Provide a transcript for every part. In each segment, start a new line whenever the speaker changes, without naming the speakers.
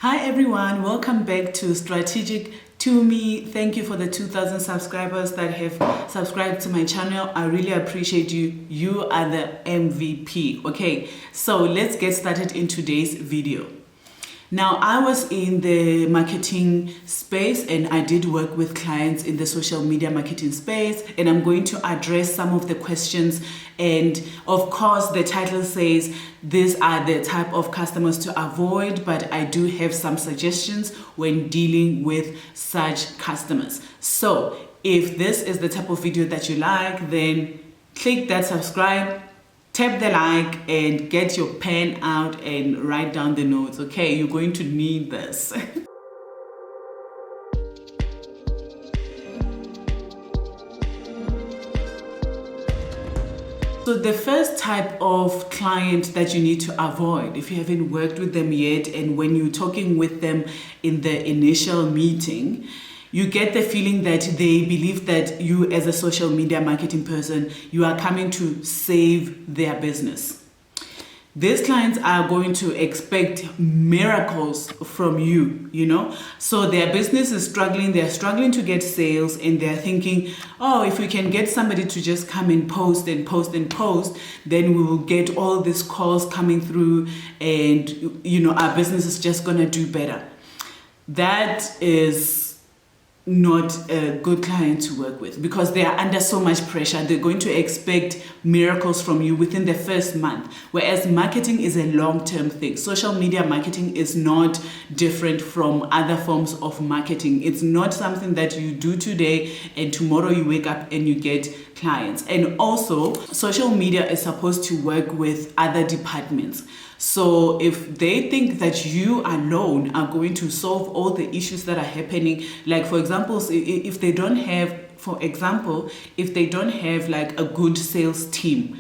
Hi everyone, welcome back to Strategic to Me. Thank you for the 2,000 subscribers that have subscribed to my channel. I really appreciate you. You are the MVP. Okay, so let's get started in today's video. Now, I was in the marketing space and I did work with clients in the social media marketing space, and I'm going to address some of the questions. And of course, the title says these are the type of customers to avoid, but I do have some suggestions when dealing with such customers. So if this is the type of video that you like, then click that subscribe, tap the like, and get your pen out and write down the notes. Okay, you're going to need this. So the first type of client that you need to avoid, if you haven't worked with them yet, and when you're talking with them in the initial meeting, you get the feeling that they believe that you, as a social media marketing person, you are coming to save their business. These clients are going to expect miracles from you, So their business is struggling, they're struggling to get sales, and they're thinking, oh, if we can get somebody to just come and post and post and post, then we will get all these calls coming through and, our business is just gonna do better. That is not a good client to work with, because they are under so much pressure. They're going to expect miracles from you within the first month, whereas marketing is a long-term thing. Social media marketing is not different from other forms of marketing. It's not something that you do today and tomorrow you wake up and you get clients. And also, social media is supposed to work with other departments. So if they think that you alone are going to solve all the issues that are happening, like for example, if they don't have like a good sales team,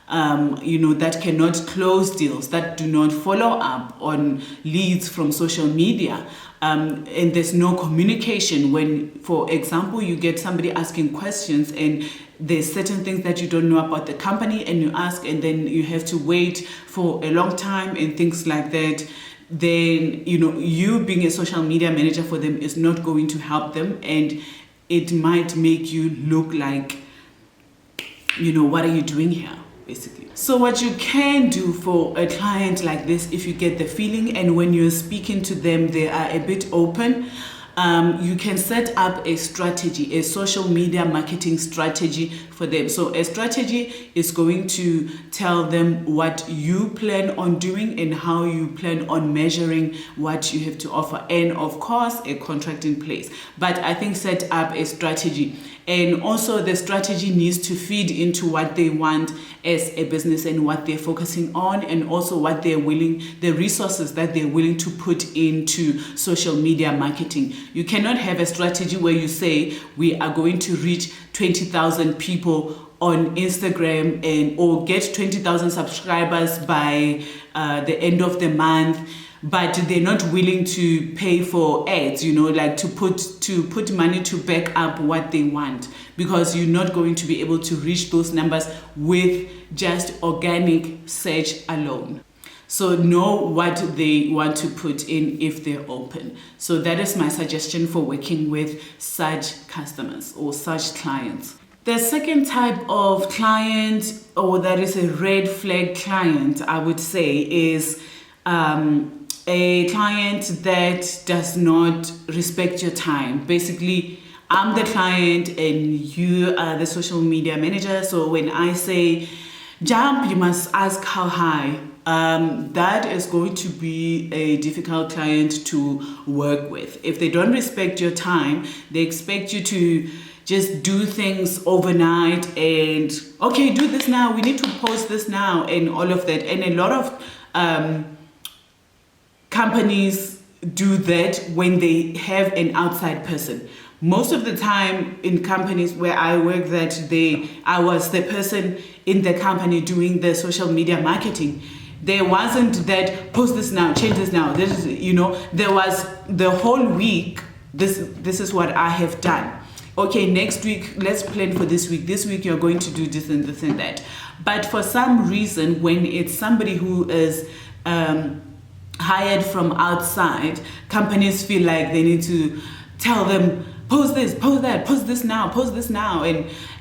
that cannot close deals, that do not follow up on leads from social media, and there's no communication when, for example, you get somebody asking questions and there's certain things that you don't know about the company and you ask, and then you have to wait for a long time and things like that, then, you being a social media manager for them is not going to help them, and it might make you look like, what are you doing here, basically. So what you can do for a client like this, if you get the feeling and when you're speaking to them, they are a bit open, you can set up a strategy, a social media marketing strategy for them. So a strategy is going to tell them what you plan on doing and how you plan on measuring what you have to offer, and of course a contract in place. But I think set up a strategy, and also the strategy needs to feed into what they want as a business and what they're focusing on, and also what the resources that they're willing to put into social media marketing. You cannot have a strategy where you say we are going to reach 20,000 people on Instagram or get 20,000 subscribers by the end of the month, but they're not willing to pay for ads, like to put money to back up what they want, because you're not going to be able to reach those numbers with just organic search alone. So know what they want to put in if they're open. So that is my suggestion for working with such customers or such clients. The second type of client, or that is a red flag client, I would say, is a client that does not respect your time. Basically, I'm the client and you are the social media manager. So when I say jump, you must ask how high. That is going to be a difficult client to work with. If they don't respect your time, they expect you to just do things overnight and, okay, do this now, we need to post this now, and all of that. And a lot of companies do that when they have an outside person. Most of the time in companies where I work, I was the person in the company doing the social media marketing. There wasn't that post this now, change this now. This is, there was the whole week. This is what I have done. Okay, next week, let's plan for this week. This week, you're going to do this and this and that. But for some reason, when it's somebody who is hired from outside, companies feel like they need to tell them, post this, post that, post this now.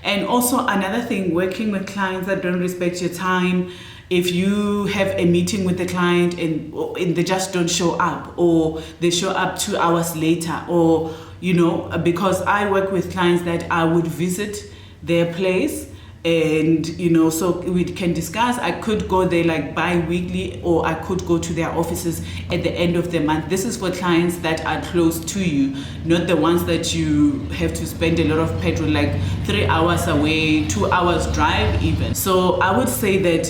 And also another thing, working with clients that don't respect your time. If you have a meeting with the client and they just don't show up, or they show up 2 hours later, or, because I work with clients that I would visit their place, and so we can discuss. I could go there like bi-weekly, or I could go to their offices at the end of the month. This is for clients that are close to you, not the ones that you have to spend a lot of petrol, like 3 hours away, 2 hours drive even. So I would say that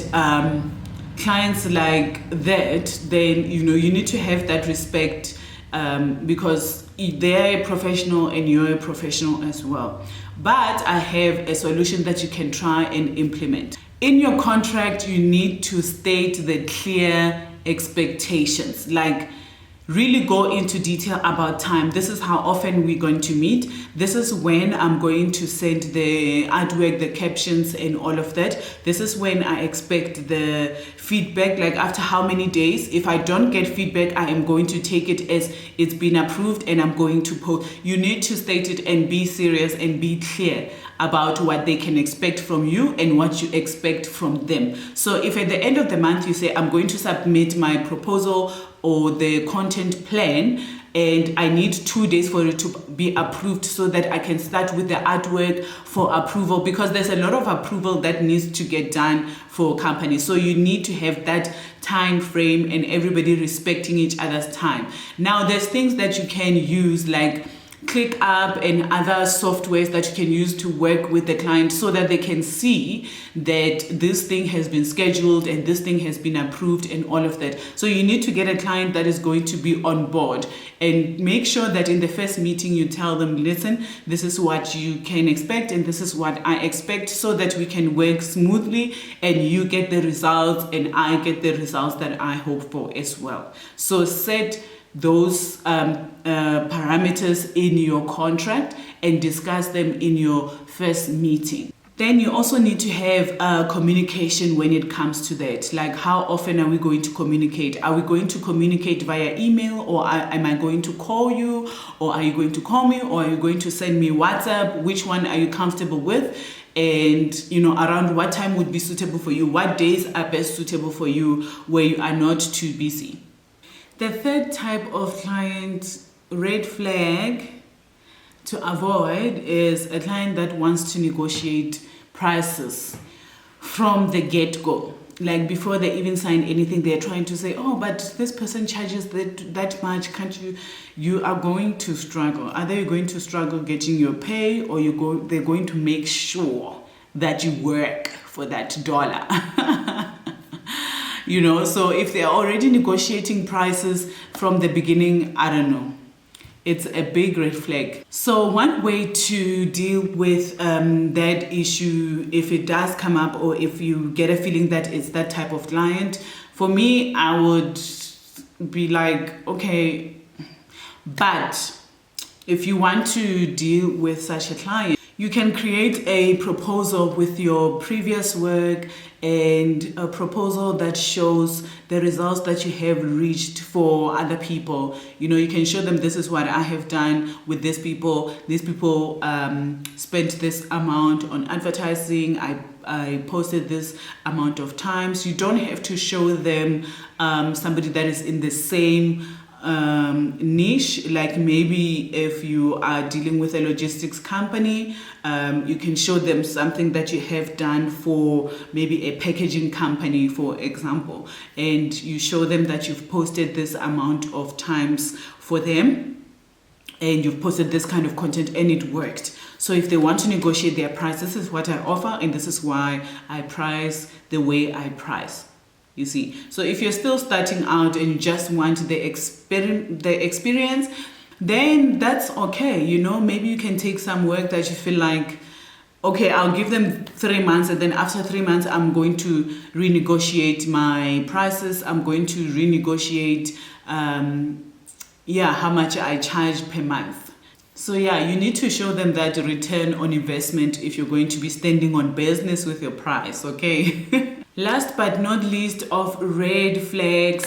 clients like that, then you need to have that respect, because they're a professional and you're a professional as well. But I have a solution that you can try and implement. In your contract, you need to state the clear expectations, like really go into detail about time. This is how often we're going to meet. This is when I'm going to send the artwork, the captions and all of that. This is when I expect the feedback, like after how many days. If I don't get feedback, I am going to take it as it's been approved and I'm going to post. You need to state it and be serious and be clear about what they can expect from you and what you expect from them. So if at the end of the month you say, I'm going to submit my proposal or the content plan, and I need 2 days for it to be approved so that I can start with the artwork for approval, because there's a lot of approval that needs to get done for companies. So you need to have that time frame and everybody respecting each other's time. Now there's things that you can use like ClickUp and other softwares that you can use to work with the client so that they can see that this thing has been scheduled and this thing has been approved and all of that. So you need to get a client that is going to be on board, and make sure that in the first meeting you tell them, listen, this is what you can expect and this is what I expect, so that we can work smoothly and you get the results and I get the results that I hope for as well. So set those parameters in your contract and discuss them in your first meeting. Then you also need to have communication when it comes to that. Like, how often are we going to communicate? Are we going to communicate via email, or am I going to call you, or are you going to call me, or are you going to send me WhatsApp? Which one are you comfortable with? And around what time would be suitable for you? What days are best suitable for you where you are not too busy? The third type of client red flag to avoid is a client that wants to negotiate prices from the get-go. Like before they even sign anything, they're trying to say, oh, but this person charges that much, can't you? You are going to struggle. Either you're going to struggle getting your pay, or they're going to make sure that you work for that dollar. So if they're already negotiating prices from the beginning, I don't know. It's a big red flag. So one way to deal with that issue, if it does come up, or if you get a feeling that it's that type of client, for me, I would be like, okay, but if you want to deal with such a client, you can create a proposal with your previous work and a proposal that shows the results that you have reached for other people. You can show them, this is what I have done with these people. These people spent this amount on advertising. I posted this amount of times. You don't have to show them somebody that is in the same niche. Like maybe if you are dealing with a logistics company, you can show them something that you have done for maybe a packaging company, for example, and you show them that you've posted this amount of times for them and you've posted this kind of content and it worked. So if they want to negotiate their price, this is what I offer and this is why I price the way I price. You see, so if you're still starting out and you just want the experience, then that's okay. Maybe you can take some work that you feel like, okay, I'll give them 3 months, and then after 3 months, I'm going to renegotiate my prices. I'm going to renegotiate, how much I charge per month. So you need to show them that return on investment if you're going to be standing on business with your price, okay? Last but not least of red flags,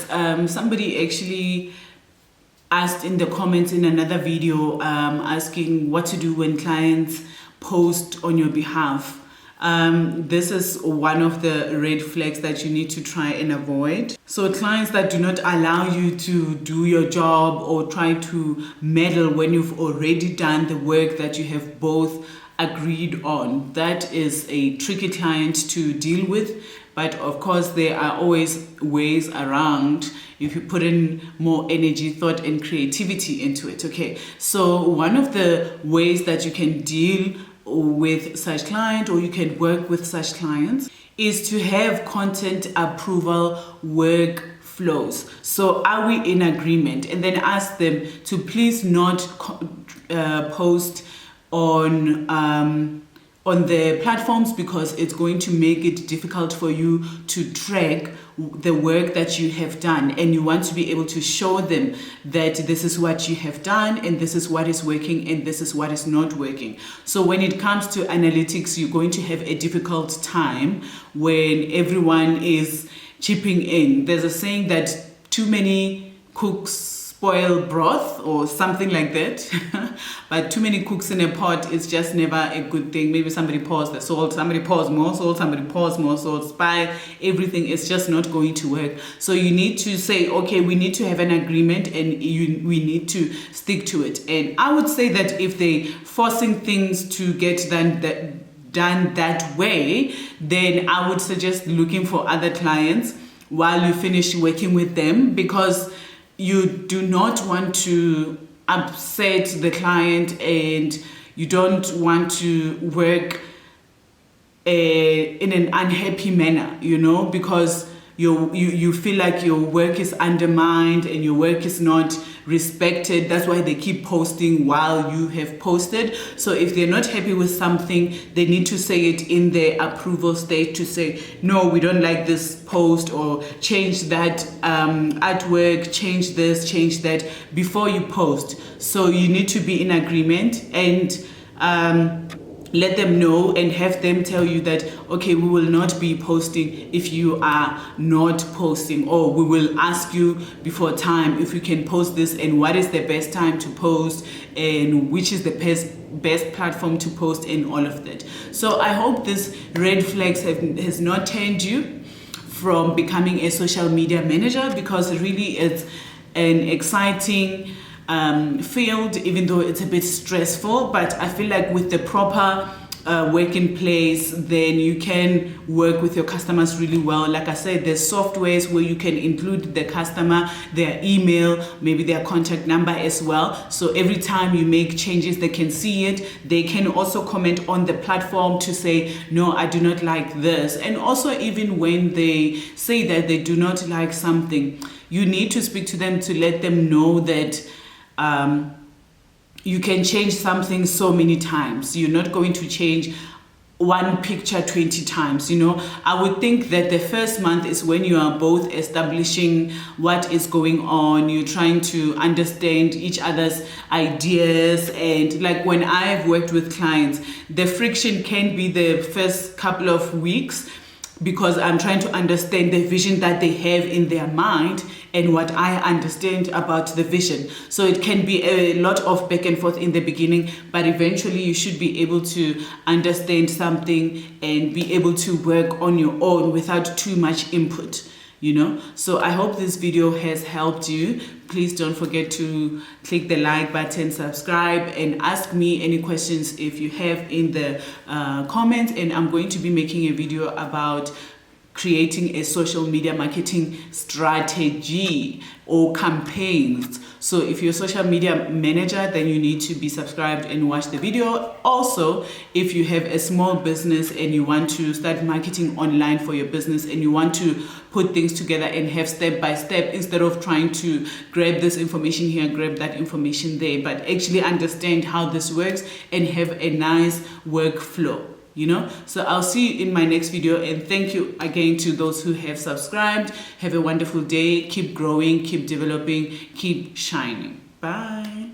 somebody actually asked in the comments in another video asking what to do when clients post on your behalf. This is one of the red flags that you need to try and avoid. So clients that do not allow you to do your job or try to meddle when you've already done the work that you have both agreed on, that is a tricky client to deal with. But of course, there are always ways around if you put in more energy, thought, and creativity into it. Okay, so one of the ways that you can deal with such client, or you can work with such clients, is to have content approval workflows. So are we in agreement? And then ask them to please not post on the platforms, because it's going to make it difficult for you to track the work that you have done, and you want to be able to show them that this is what you have done and this is what is working and this is what is not working. So when it comes to analytics, you're going to have a difficult time when everyone is chipping in. There's a saying that too many cooks spoil broth or something like that. But too many cooks in a pot is just never a good thing. Maybe somebody pours the salt, somebody pours more salt, somebody pours more salt, spy, everything is just not going to work. So you need to say, okay, we need to have an agreement and we need to stick to it. And I would say that if they forcing things to get done that way, then I would suggest looking for other clients while you finish working with them, because you do not want to upset the client and you don't want to work in an unhappy manner, because you feel like your work is undermined and your work is not respected. That's why they keep posting while you have posted. So if they're not happy with something, they need to say it in their approval stage, to say, no, we don't like this post, or change that artwork, change this, change that, before you post. So you need to be in agreement and let them know and have them tell you that, okay, we will not be posting if you are not posting, or we will ask you before time if you can post this and what is the best time to post and which is the best platform to post and all of that. So I hope this red flags has not turned you from becoming a social media manager, because really it's an exciting field, even though it's a bit stressful. But I feel like with the proper working place, then you can work with your customers really well. Like I said, there's softwares where you can include the customer, their email, maybe their contact number as well. So every time you make changes, they can see it. They can also comment on the platform to say, no, I do not like this. And also, even when they say that they do not like something, you need to speak to them to let them know that you can change something so many times. You're not going to change one picture 20 times. I would think that the first month is when you are both establishing what is going on. You're trying to understand each other's ideas. And like when I've worked with clients, the friction can be the first couple of weeks, because I'm trying to understand the vision that they have in their mind and what I understand about the vision. So it can be a lot of back and forth in the beginning, but eventually you should be able to understand something and be able to work on your own without too much input. So I hope this video has helped you. Please don't forget to click the like button, subscribe, and ask me any questions if you have in the comments. And I'm going to be making a video about creating a social media marketing strategy or campaigns. So if you're a social media manager, then you need to be subscribed and watch the video. Also, if you have a small business and you want to start marketing online for your business and you want to put things together and have step by step, instead of trying to grab this information here, grab that information there, but actually understand how this works and have a nice workflow. So I'll see you in my next video, and thank you again to those who have subscribed. Have a wonderful day. Keep growing, keep developing, keep shining. Bye.